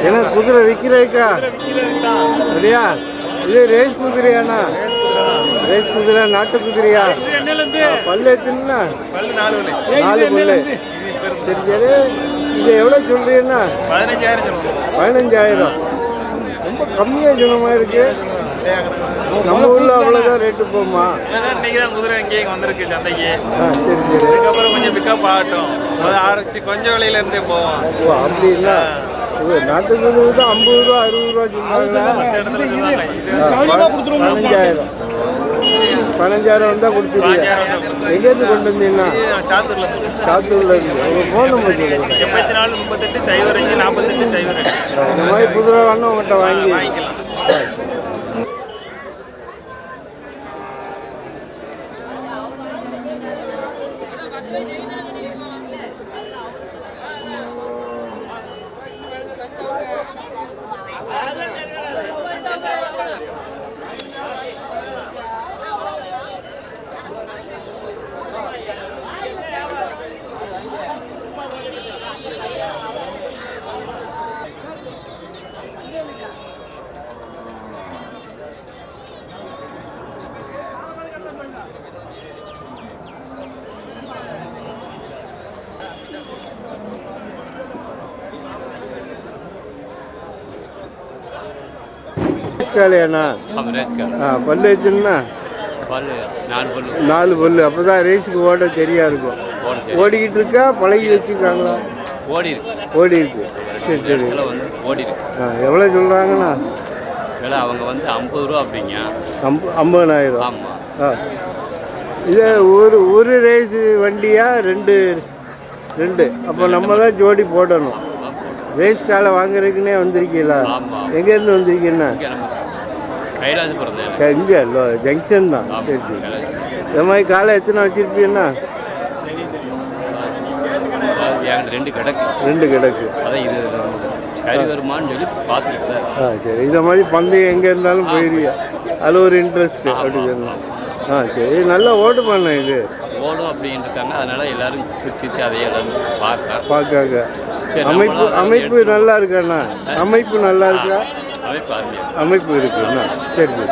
என்ன குதிரை விற்கிறேக்கா சரியா? இது ரேஸ் குதிரையாண்ணா? ரேஸ் குதிரை நாட்டு குதிரையா? பல்லு எத்தனா? 4 பல்லு. சரி சரி. இது எவ்வளோ சொல்றீங்கன்னா? 15,000. ரொம்ப கம்மியாக சொன்ன மாதிரி இருக்கு. நம்ம ஊர்ல அவ்வளோதான் ரேட்டு போகுமா? இன்னைக்கு தான் குதிரை எங்கேயும் வந்திருக்கு சந்தைக்கு. சரி சரி. அதுக்கப்புறம் கொஞ்சம் பிக்கப் ஆகட்டும், அதை ஆரம்பிச்சு கொஞ்சம் விலையில இருந்தே போவோம். ஓ அப்படின்னா நாட்டு குதிரை தான் 50 ரூபா 60 ரூபா சொல்லுவாங்களா? 15,000 வந்தால் கொடுத்துருவீங்க. எங்கேருந்து கொண்டு வந்தீங்கன்னா? சாத்தூர்ல இருந்து. உங்கள் ஃபோன் நம்பர் சொல்லுங்கள். 84 38 05 48 02. இந்த மாதிரி குதிரை வேணும் உங்கள்கிட்ட வாங்கிக்கலாம். ரேஸ்காலையாண்ணா? பல்லு வச்சுன்னா? 4 பல்லு. அப்போ தான் ரேஸுக்கு ஓட சரியாக இருக்கும். ஓடிக்கிட்டு இருக்கா பழகி வச்சுருக்காங்களா? ஓடி இருக்கு. சரி சரி. எவ்வளோ சொல்கிறாங்கண்ணா? அவங்க வந்து 50 ரூபா அப்படிங்க. 50,000. ஆமாம். இது ஒரு ரேஸு வண்டியா? ரெண்டு. அப்போ நம்ம தான் ஜோடி போடணும். ரேஸ் காலை வாங்குறதுக்குன்னே வந்திருக்கீங்களா? எங்கேருந்து வந்திருக்கீங்கண்ணா? இங்கே ஜங்ஷன் தான். சரி சரி. இந்த மாதிரி காலை எத்தனை வச்சுருப்பீங்கண்ணா? 2 கிடக்கு. சரி வருமானு சொல்லி பார்த்துக்கிட்டு. சரி. இந்த மாதிரி பந்தயம் எங்கே இருந்தாலும் போயிருவியா? அதில் ஒரு இன்ட்ரெஸ்ட்டு அப்படி சொல்லலாம். சரி. நல்லா ஓட்டு பண்ண இது ஓடும் அப்படின்னு இருக்காங்க. அதனால எல்லாரும் சுற்றி அதையே எல்லாரும் பார்க்காங்க. அமைப்பு நல்லா இருக்காண்ணா? அமைப்பு நல்லா இருக்கா? அமைப்பு இருக்குண்ணா. சரி சரி.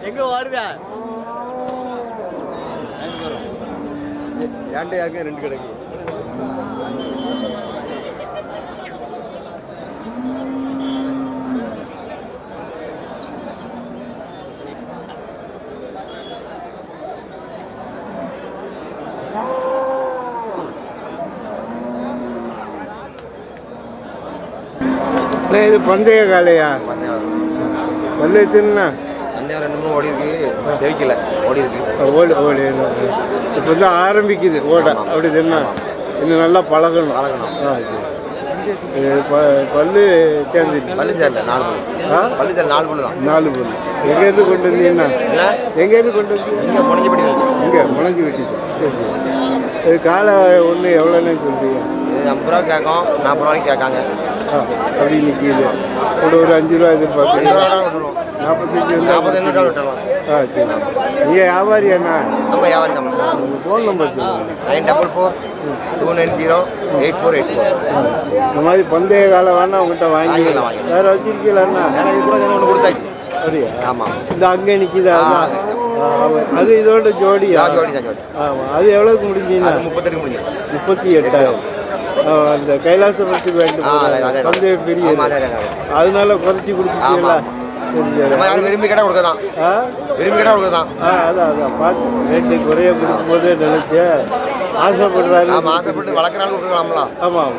எங்கே ஓடுதா? ஏன்ட்ட யாருக்கே 2 கிடக்கு. இது பந்தய காலையா? பல்லு எத்தனா? 2 3 ஓடி இருக்கு. செவிக்கல ஓடி இருக்கு. ஓடி இப்போ தான் ஆரம்பிக்குது ஓட. அப்படி தானே? இன்னும் நல்லா பழகணும். பல்லு சேர்ந்துச்சு. பல்லு சேரல 4 பல்லு. பல்லு சேரல 4 பல்லு தான். 4 பல்லு. எங்கேருந்து கொண்டு வந்தீங்கன்னா? எங்கேருந்து கொண்டு வந்து? இங்கே முளைஞ்சி வெட்டி. இங்கே முளைஞ்சி வெட்டிச்சு. சரி சரி. இது காலை ஒன்று எவ்வளோன்னு சொல்றீங்க? 50 ரூபா கேட்கும். 40 ரூபாய்க்கு கேட்காங்க. அப்படி நிற்கிது. ஒரு 5 ரூபா எதிர்பார்க்குறீங்க? 45 ரூபா விட்டுருவோம். சரி. நீங்கள் வியாபாரியாண்ணா? நம்ம வியாபாரி தான். உங்கள் ஃபோன் நம்பர் சொல்லுங்கள். 944 290 8484. இந்த மாதிரி பந்தய காலம் வேணா உங்கள்கிட்ட வாங்கிக்கலாம். வேறு வச்சிருக்கீங்களாண்ணா? இது கூட ஒன்று கொடுத்தாச்சு. அப்படியா? ஆமாம். இந்த அங்கே நிற்கிதா? அது இதோட ஜோடியா? ஜோடி தான் ஜோடி. ஆமாம். அது எவ்வளோக்கு முடிஞ்சீங்கன்னா? 38 முடிஞ்சு. 38,000. அந்த கைலாசபுரத்துக்கு வேண்டும் பந்தயம் பெரிய, அதனால குறைச்சி கொடுத்துட்டீங்களா? விரும்பி கேட்டால் கொடுக்கலாம். விரும்பி கேட்டால் கொடுக்கலாம். அதான் பார்த்து ரேட்டு குறைய கொடுக்கும் போதே நினைச்சு ஆசைப்படுறாரு. ஆமாம், ஆசைப்பட்டு வளர்க்குறாங்க கொடுக்கலாம்ல. ஆமாம் ஆமாம்.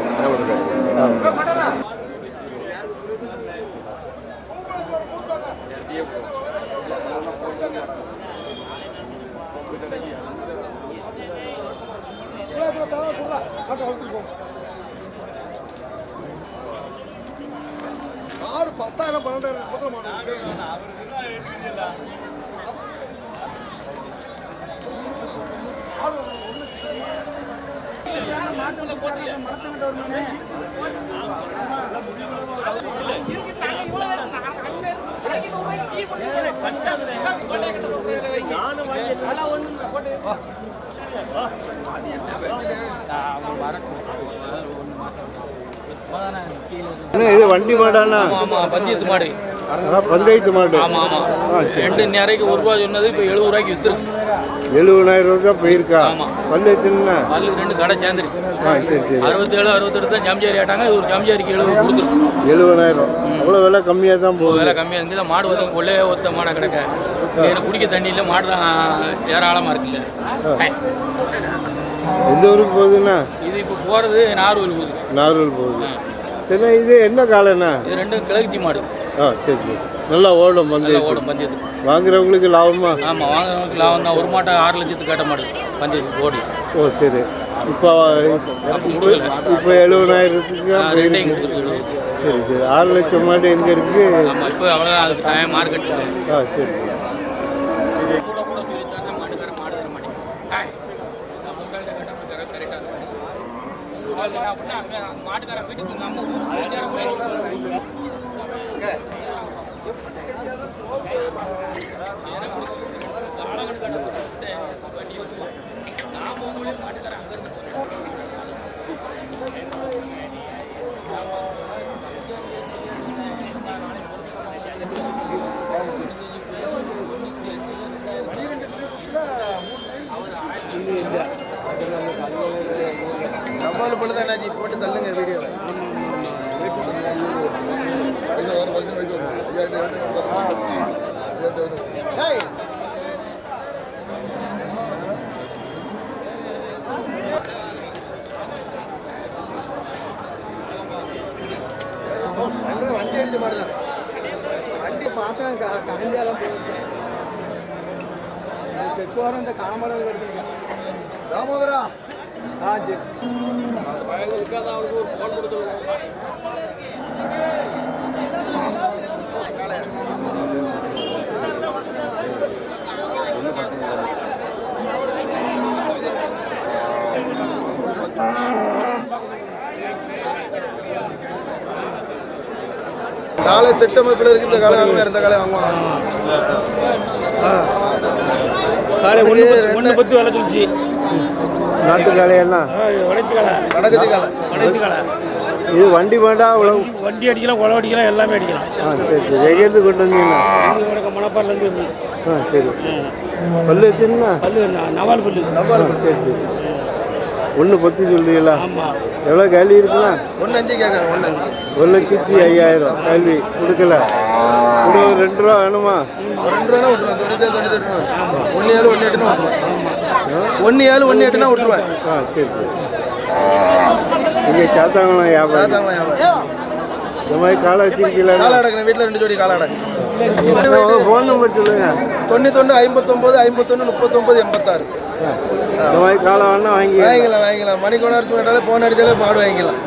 ஆறு இது வண்டி மாடானா? பஞ்சாயத்து மாடு. பஞ்சாயத்து மாடு. ஆமாம் ஆமாம். 2 நேரைக்கு 1 ரூபா சொன்னது இப்போ 70 ரூபாய்க்கு வித்துருக்கு. 70,000 ரூபா போயிருக்கா? ஆமாம். பல்லு எத்தனை? பல்லு 2 கடை சேர்ந்துருச்சு. சரி சரி. 67 68 தான் ஜாம்ஜாரி ஆட்டாங்க. இது ஒரு ஜாம்ஜாரிக்கு 70 கொடுத்துருக்கு. 70,000. அவ்வளோ விலை கம்மியாக தான் போகுது. விலை கம்மியாக இருந்து தான் மாடு வந்து கொள்ளையே ஒத்த மாடை கிடக்க. எனக்கு குடிக்க தண்ணி இல்லை, மாடு தான் ஏராளமாக இருக்குல்ல. எந்த ஊருக்கு போகுதுண்ணா? இது இப்போ போகிறது நாகர்கோவில் போகுது. நாகர்கோவில் போகுது. சரி, இது என்ன காலைண்ணா? இது 2 கிழக்குத்தி மாடு. சரி சரி. நல்லா ஓடும் பந்தயம். ஓடும் பந்தயத்துக்கு. வாங்குறவங்களுக்கு லாபமா? ஆமாம், வாங்குறவங்களுக்கு லாபம் தான். ஒரு மாட்டை 6 லட்சத்துக்கு கேட்ட மாடு பந்தயத்துக்கு ஓடி. ஓ சரி. இப்போ 70,000த்துக்கு சரி சரி. 6 லட்சம் மாடு எங்கே இருக்குது? ஆமாம், இப்போ அவ்வளோதான். அதுக்கு டைம் மார்க்கெட்டில். சரி. கூட கூட சொல்லிட்டாங்க மாட்டுக்கார மாடு தர மாட்டேங்க. நம்ம உங்கள்கிட்ட கேட்டால் கரெக்டாக அப்படின்னா மாட்டுக்கார வீட்டுக்கு நம்ம நாம உங்களே மாட்டுக்கார அங்கே இருந்து நம்மளும் பொழுதானாச்சு போட்டு தள்ளுங்க வீடியோ. வண்டி அடிச்ச மாதிரி தானே வண்டி பார்த்தா கண்டியாலாம் போயிருக்கு. பெற்றோரம் இந்த காமடம் எடுத்துருக்கேன். தாமோதரா சரி. வயதுக்காக அவருக்கு ஒரு போன் கொடுத்துருவோம். காலை செட் அமைப்பில் இருக்கு. இந்த காலை வாங்குவாங்க, இந்த காலை வாங்குவாங்க. காலை 1 பத்து வேலை சொல்லிச்சு. நாட்டு காலையெல்லாம் நடக்குது காலை. இது வண்டி மாடா? வண்டி அடிக்கலாம், உழவு அடிக்கலாம், எல்லாமே அடிக்கலாம். சரி சரி. எங்கேருந்து கொண்டு வந்தீங்கன்னா? மணப்பாறையிலேருந்து. சரி. பல்லு வச்சுருந்தா? பல்லு நவால் பல்லு. சரி சரி. 1 10 சொல்றீங்களா? ஆமாம். எவ்வளோ கேள்வி இருக்குண்ணா? 1,5 கேட்காங்க. 1,5. 1,05,000 கேள்வி கொடுக்கல. கூட 2 ரூபா வேணுமா? 2 ரூபா விட்டுருவேன். 98 1,7 1,8 1,7 1,8 விட்டுருவேன். சரி சரி. நீங்கள் சாத்தாங்களா வியாபாரம்? இந்த மாதிரி காலை வச்சிருக்கீங்களா? காலை அடக்கணும். வீட்டில் 2 ஜோடி காலை அடக்கணும். ஃபோன் நம்பர் சொல்லுங்க. 91 59 51 39 86. இந்த மாதிரி காலை வேணா வாங்கிக்கலாம். மணி கொண்டாடுச்சு வேண்டாலும் ஃபோன் அடிச்சாலே மாடு வாங்கிக்கலாம்.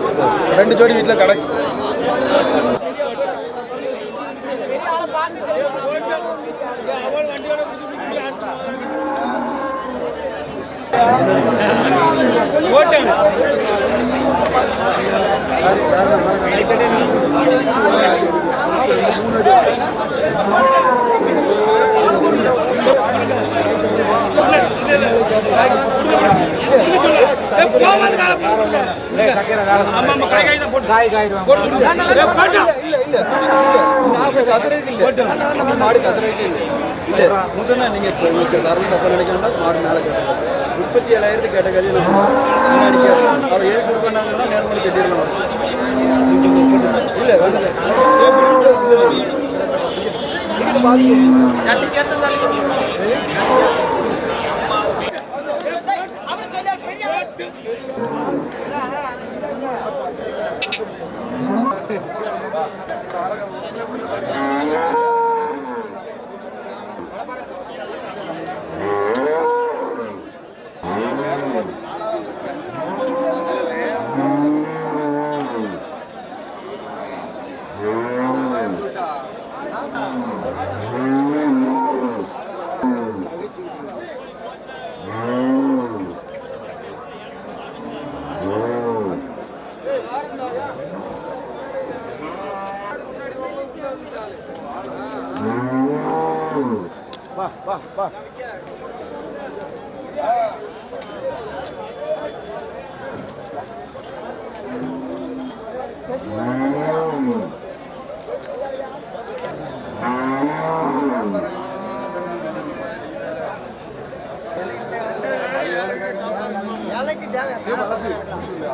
2 ஜோடி வீட்டில் கிடக்கு. மாடு கசரைக்கு இல்லை. முசனா நீங்க தரம் தப்ப நினைக்கணும்னா மாடு மேலே கேட்கலாம். 37,000 கேட்ட கல்வி அடிக்க அவர் ஏன் கொடுக்கணும்னா நேர்மறை கட்டிடலாம். இல்லை வேணும் வா வா வா.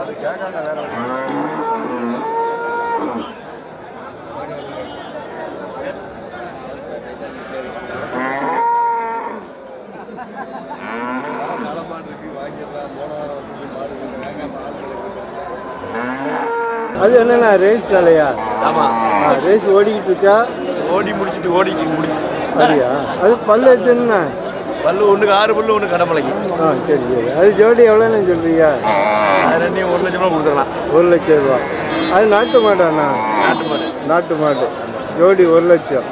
அது கேட்காங்க வேற அது என்னண்ணா ரேஸ் காலையா? ஆமாம் ரேஸ் ஓடிக்கிட்டு இருக்கா? ஓடி முடிச்சு அப்படியா? அது பல்லு எத்தனைண்ணா? பல்லு ஒன்றுக்கு 6 பல்லு, ஒன்று கடமலைக்கு. சரி சரி. அது ஜோடி எவ்வளோன்னு சொல்கிறீங்க? அது ரெண்டையும் 1 லட்சம் ரூபா கொடுத்துடலாம். 1 லட்சம் ரூபா. அது நாட்டு மாடாண்ணா? நாட்டு மாடு. நாட்டு மாடு ஜோடி 1 லட்சம்.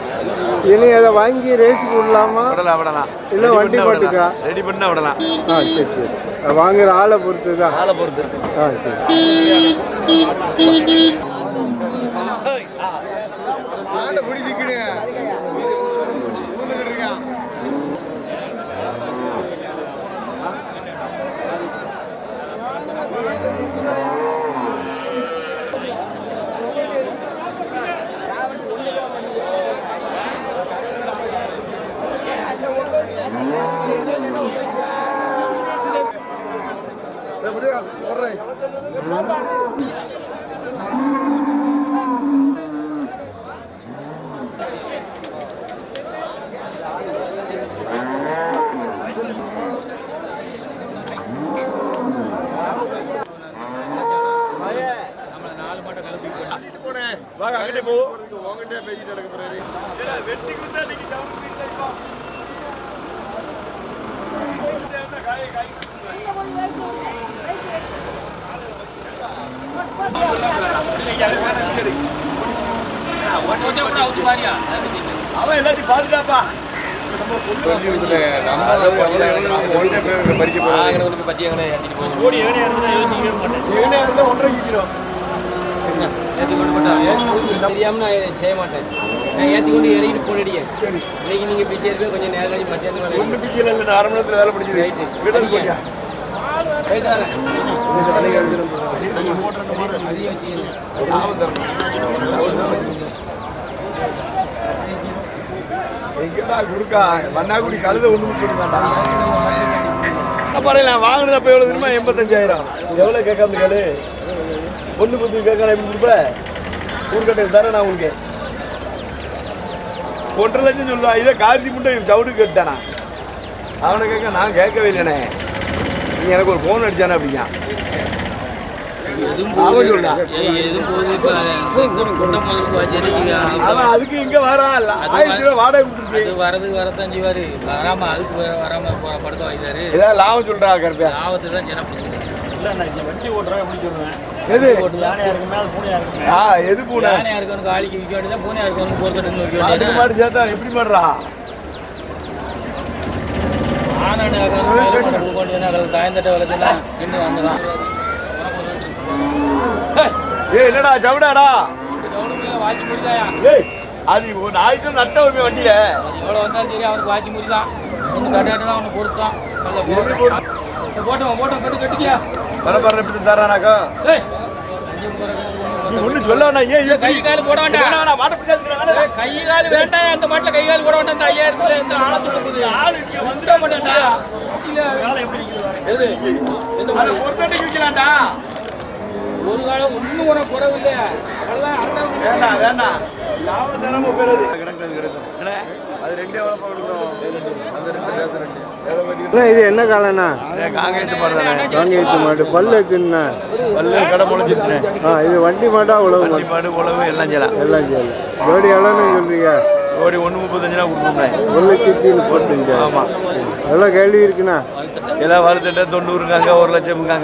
இனி அதை வாங்கி ரேஸுக்கு விடலாமா? விடலாம். இல்லை வண்டி மாட்டுக்கா? ரெடி பண்ணால் விடலாம். சரி சரி. வாங்குற ஆளை பொறுத்து தான். ஆளை பொறுத்து. சரி. அவன் எல்லாத்தையும் பாதுகாப்பா. தெரியாம நான் செய்ய மாட்டேன். நான் ஏற்றி கொண்டு இறங்கிட்டு போனடியே. இன்னைக்கு நீங்க பிச்சை இருக்க கொஞ்சம் நேரம் கழிச்சு மத்தியானம் ஒன்றும் பிச்சையில் இல்லை. 1/2 மணி நேரத்தில் வேலை முடிஞ்சது. எங்கடா குறுக்கா மன்னாக்குடி கழுத ஒன்று சொல்லுவாண்டா. நான் வாங்கினது அப்போ எவ்வளோ தெரியுமா? 85,000. எவ்வளோ கேட்காம கேளு. 1 கேட்கலாம். எப்படி கொடுப்ப? ஊர்கட்டை தானே நான் உங்களுக்கு 1.5 லட்சம் சொல்லுவான். இதை கார்த்தி முட்டை சவுடு கேட்டானா? அவனை கேட்க நான் கேட்கவே இல்லைண்ணே. நீ எனக்கு ஒரு ஃபோன் அடிச்சானே அப்படிங்க. அவன் அதுக்கு இங்க வரான். 1000 ரூபா வாடகை கொடுத்துருக்கு. வரதான் செய்வாரு. வராம அதுக்கு வராம படுக்க வாங்கிட்டாரு. ஏதாவது லாபம் சொல்றா கருப்பா? லாபத்துக்கு தான் ஜனம் வண்டி ஓட்டுறேன் எப்படி சொல்லுவேன். எது யானையா இருக்கு மேல பூனையா இருக்கு. எது பூனை? யானையா இருக்கவனுக்கு ஆளிக்கு விற்க வேண்டியதான். பூனையா இருக்கவனுக்கு போர்க்கட்டுன்னு வைக்க அதுக்கு வேண்டியது. மாதிரி சேர்த்தா எப்படி பண்றா? தாயந்தட்ட வளர்த்துலாம் இன்னும் வந்துதான். என்னடா ஜவுடாடா? வாட்சி முடிதாயா? அது நாய்க்கு நட்ட உரிமை வண்டியில எவ்வளோ வந்தாலும் சரி அவனுக்கு வாட்சி முடிதான். ஒன்று கட்டாட்டுனா அவனுக்கு பொறுத்தான். போட்டோம் கட்டிக்கியா பரபர எப்படி தரானாக்கா? நீ ஒண்ணு சொல்ல வேண்டாம். ஏன் கை கால் போட வேண்டாம். கை கால் வேண்டாம். அந்த மாட்டில் கை கால் போட வேண்டாம். 5000 இந்த ஆழத்து இருக்குது. ஆள் வந்துட மாட்டேன்டா. விற்கலாம்டா. ஒரு காலம் ஒன்றும் உனக்கு குறவு இல்லையா? வேண்டாம் வேண்டாம். லாபம் போயிருது. அது 2 எவ்வளோ கொடுக்குறோம்? அந்த 2 பேச 2. இது என்ன காலண்ணா? காங்கேயத்து மாடு தானே. காங்கேயத்து மாடு. பல்லு எத்துண்ணா? பல்லு கடை முளைச்சிருச்சுனே. இது வண்டி மாடா உழவு மாடு? மாடு உழவு எல்லாம் செய்யலாம். எல்லாம் செய்யலாம். ஜோடி எவ்வளோன்னு சொல்றீங்க? ஜோடி 1.35 கொடுத்துருந்தேன். 1,35,000. ஆமாம். எவ்வளோ கேள்வி இருக்குண்ணா? எல்லாம் வளர்த்துட்டு 90 1 லட்சம்ங்க.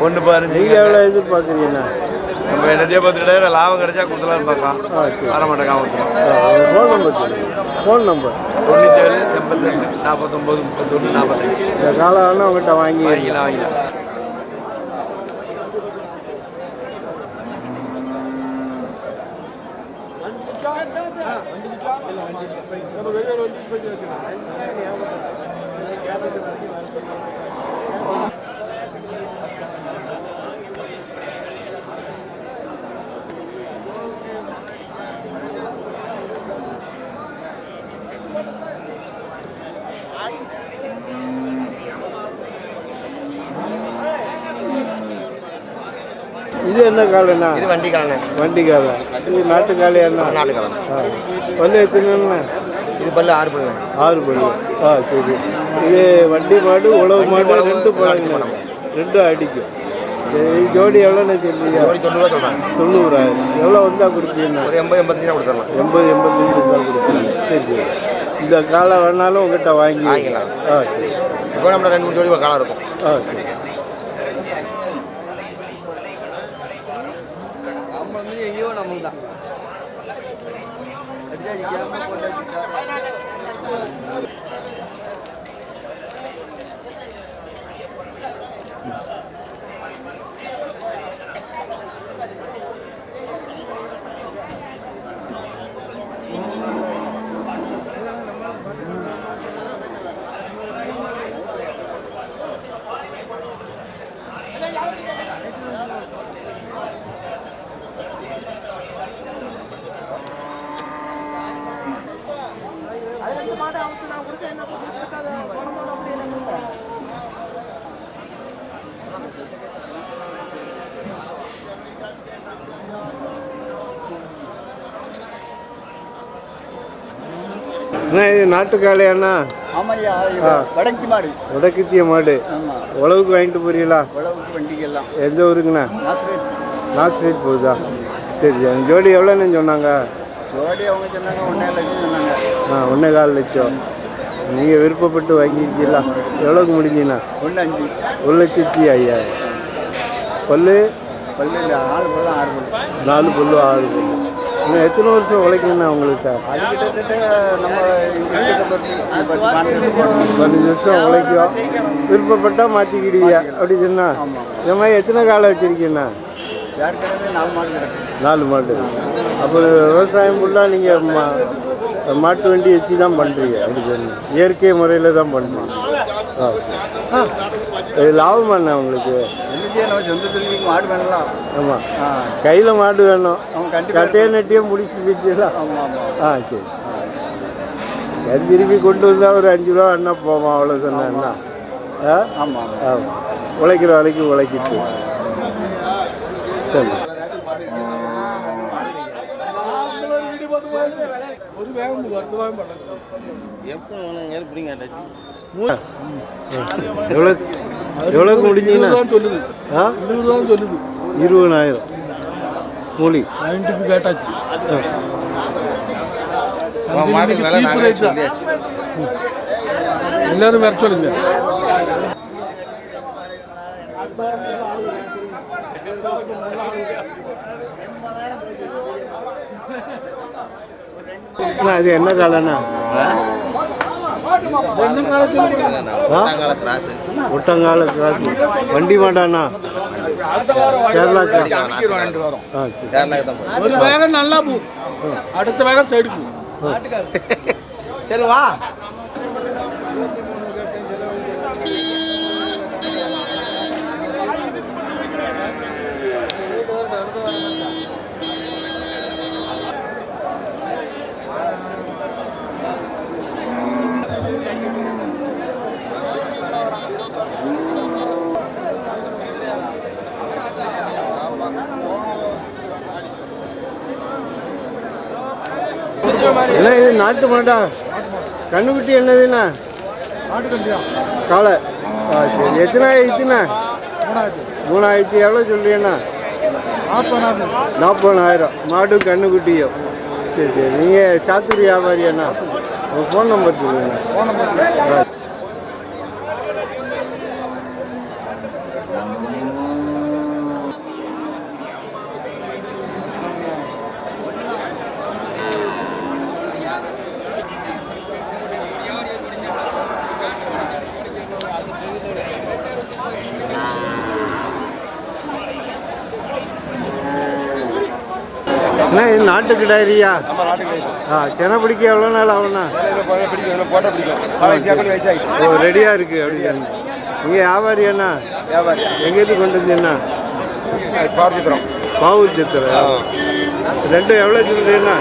1.15. நீங்கள் எவ்வளோ எதிர்பார்க்குறீங்கண்ணா? நம்ம என்னத்தையே பார்த்துட்டு லாபம் கிடைச்சா கொடுத்துலான்னு பார்க்கலாம். வர மாட்டேங்க கொடுத்துலாம். ஃபோன் நம்பர் சொல்லுங்கள். Phone number 97 88 49 31 45. இந்த காலம் ஆனால் உங்கள்கிட்ட வாங்கிக்கலாம். இது என்ன காலைண்ணா? இது வண்டி காலண்ணே. வண்டி காலை. இது நாட்டு காலையாண்ணா? நாட்டு காலம். பல்லு எத்தனைண்ணா? இது பல்லு 6 பல்லு. 6 பல்லு. சரி. இது வண்டி மாடு உழவு மாடு ரெண்டு பழங்க, ரெண்டும் அடிக்கும். இது ஜோடி எவ்வளோன்னு சொல்றீங்க? ஜோடி 90 ரூபா சொல்கிறேன். 90,000. எவ்வளோ வந்தால் கொடுப்பீங்கண்ணா? ஒரு 80-85 கொடுத்துடலாம். 80-85 வந்தால் கொடுப்பீங்க. சரி. இந்த காலை வேணாலும் உங்கள்கிட்ட வாங்கிக்கலாம். சரி. இப்போ நம்மள 2-3 ஜோடி காலம் இருக்கும். சரி. ஐயோ நமக்கு தான் அண்ணா இது நாட்டு காளையாண்ணா? ஆமாய்யா, வடக்கு மாடு. வடக்குத்திய மாடு. ஆமாம். உழவுக்கு வாங்கிட்டு போறீங்களா? உழவுக்கு வண்டிக்கெல்லாம். எந்த ஊருக்குண்ணா? நாசரேத். நாசரேத் போகுதா? சரி. ஜோடி எவ்வளோன்னு சொன்னாங்க? ஜோடி அவங்க சொன்னாங்க 1.5 லட்சம் சொன்னாங்க. 1.25 லட்சம். நீங்கள் விருப்பப்பட்டு வாங்கியிருக்கீங்களா? எவ்வளோக்கு முடிஞ்சீங்கண்ணா? 1.5. 1,50,000. பல்லு பல்லு இல்லை, 4 பல்லு 6 பல்லு. 4 பல்லு 6 பல்லு. இன்னும் எத்தனை வருஷம் உழைக்கணுண்ணா உங்களுக்கு? அது கிட்டத்தட்ட நம்ம 15 வருஷம் உழைக்கும். விருப்பப்பட்டால் மாற்றிக்கிடுவீங்க அப்படி சொன்னா? இந்த மாதிரி எத்தனை காலை வச்சுருக்கீங்கண்ணா? ஏற்கனவே 4 மாடு கிடக்கு. 4 மாடு. அப்போ விவசாயம் ஃபுல்லாக நீங்கள் மாட்டு வண்டி வச்சு தான் பண்ணுறீங்க அப்படி சொன்னீங்க? இயற்கை முறையில் தான் பண்ணுறீங்க. இது லாபமாண்ணா உங்களுக்கு? நம்ம சொந்த தொழிலுக்கு மாடு வேணலாம். ஆமாம். கையில் மாடு வேணும். கட்டையை நட்டியே முடிச்சு வச்சுலாம். சரி. அது திருப்பி கொண்டு வந்தால் ஒரு 5 ரூபா என்ன போவோம், அவ்வளோ சொன்னா? ஆமாம். உழைக்கிற வேலைக்கு உழைக்கிட்டு. சரி. எவ்வளோக்கு முடிஞ்சீங்கன்னா? 20,000 மூலி கேட்டாச்சு. எல்லாரும் வேற சொல்லுங்க. அது என்ன காலண்ணா? ஒட்டங்கால கிராஸ். வண்டி மாட்டாண்ணா? கேரளா. ஒரு வேகம் நல்லா போ, அடுத்த வேகம் சைடு போ. சரி வா. என்ன இது நாட்டு மாட்டா? கண்ணுக்குட்டி என்னதுண்ணா? காலை. சரி. எத்தனை ஆயிடுச்சுண்ணா? 3,000. எவ்வளோ சொல்றீங்கண்ணா? 40,000. மாடும் கண்ணுக்குட்டியும். சரி சரி. நீங்கள் சாத்தூர் வியாபாரியாண்ணா? உங்கள் ஃபோன் நம்பர் சொல்லுங்கண்ணா. அண்ணா இது நாட்டு கிடாரியா? நம்ம நாட்டுக்கு சென்னை பிடிக்க எவ்வளோ நாள் ஆகுண்ணா? பிடிக்கும் போட்டால் பிடிக்கும் காலேஜ் வயசாகிட்டு ஓ ரெடியாக இருக்குது அப்படின்னு. நீங்கள் வியாபாரி அண்ணா? வியாபாரி. எங்கேருந்து கொண்டு வந்தீங்கண்ணா? பார்த்துக்கிறோம். பாவூர் சித்திரம். ரெண்டும் எவ்வளோ சொல்கிறீங்கண்ணா?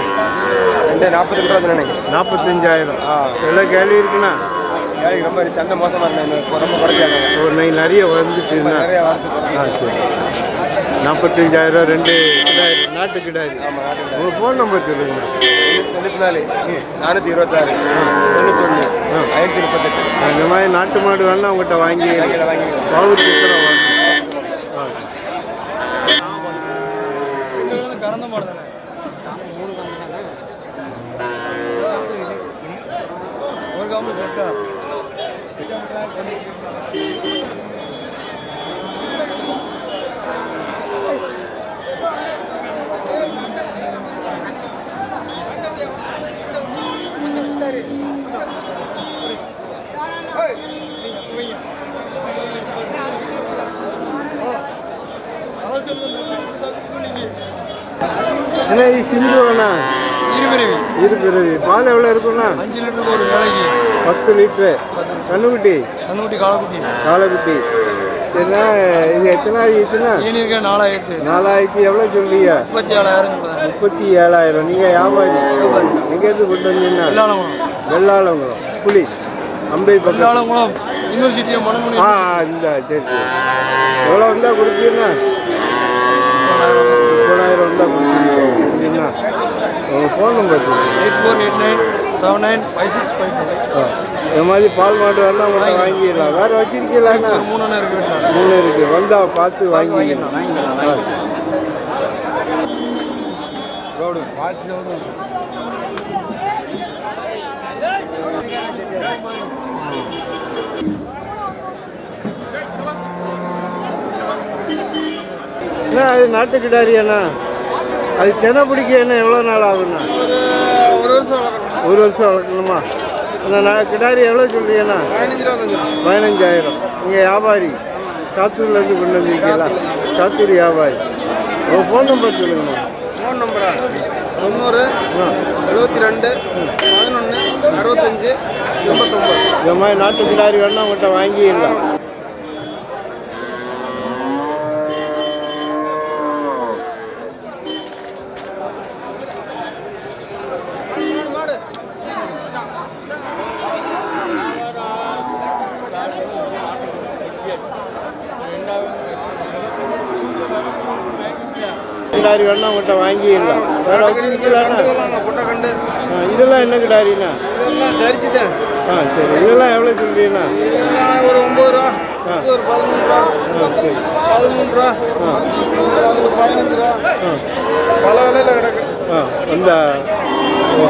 42 நினைக்கிறேன். 45,000. எல்லாம் கேள்வி இருக்குண்ணா? வேலைக்கு ரொம்ப சந்தை மோசமாக இருந்தேன், ரொம்ப குறைக்காங்க. ஒரு நிறைய வந்துச்சுண்ணா. நிறைய வார்த்தை சரி. 45,000 ரெண்டு கிடாரி, நாட்டு கிடாரி. ஆமாம், நாட்டுக்கு. உங்கள் ஃபோன் நம்பர் சொல்லுங்கண்ணா. 94 426 91 538. இந்த மாதிரி நாட்டு மாடு வேணா உங்கள்கிட்ட வாங்கி பாவூர் சித்திரம் வாங்க. கறந்த மாடு தானே. ஒரு காம்பு செட்டா என்ன இது சிந்துவண்ணா? இருபிறவி. பால் எவ்வளோ இருக்குண்ணா? 5 லிட்டருக்கு ஒரு வேலைக்கு 10 லிட்டரு. கண்ணுக்குட்டி? கண்ணுக்குட்டி காலக்குட்டி. காலக்குட்டி. சரிண்ணா, இது எத்தனை ஆயிடுச்சுண்ணா? 4000. எவ்வளோ சொல்றீங்க? 37,000. நீங்கள் வியாபாரி? எங்கேருந்து கொண்டு வந்தீங்கன்னா? வெள்ளாளங்குளம் புலி அம்பை பக்கம். யூனிவர்சிட்டி மணங்குடி. இந்த சரி சரி. எவ்வளோ வந்தால் கொடுத்தீங்கன்னா? 30,000 வந்தால் கொடுத்துருக்கீங்களா? உங்கள் ஃபோன் நம்பர் 8489795652. இந்த மாதிரி பால் மாடு வேணா உங்கள்கிட்ட வாங்கிடலாம். வேறு வச்சிருக்கீங்களாண்ணா? 3 இருக்குது. வந்தால் பார்த்து வாங்கிக்கலாம். Road watch road. அண்ணா அது நாட்டு கிடாரியாண்ணா? அது சென்னை பிடிக்க என்ன எவ்வளோ நாள் ஆகுண்ணா? ஒரு வருஷம் வளர்க்கணுமா? அந்த கிடாரி எவ்வளோ சொல்றீங்கண்ணா? 15,000. நீங்கள் வியாபாரி? சாத்தூர்லேருந்து கொண்டு வந்திருக்கீங்களா? சாத்தூர் வியாபாரி. உங்கள் ஃபோன் நம்பர் சொல்லுங்கண்ணா. ஃபோன் நம்பரா 90 72 11 65 89. இந்த மாதிரி நாட்டு கிடாரி வேணா உங்கள்கிட்ட வாங்கிடலாம். கிடாரி வேணா உங்கள்கிட்ட வாங்கிடலாம். வேற வச்சிருக்கீங்களாண்ணா? இதெல்லாம் என்ன கிடாரிண்ணா? தரிச்சுதான். சரி. இதெல்லாம் எவ்வளோ சொல்றீங்கண்ணா? ஒரு 9 ரூபா, ஒரு 13 ரூபா, 13 ரூபா, 15 ரூபா, பல விலையில கிடக்கு. அந்த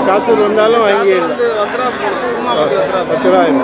சாத்தூர் வந்தாலும் வாங்கிடலாம். 10 ரூபா. 10,000.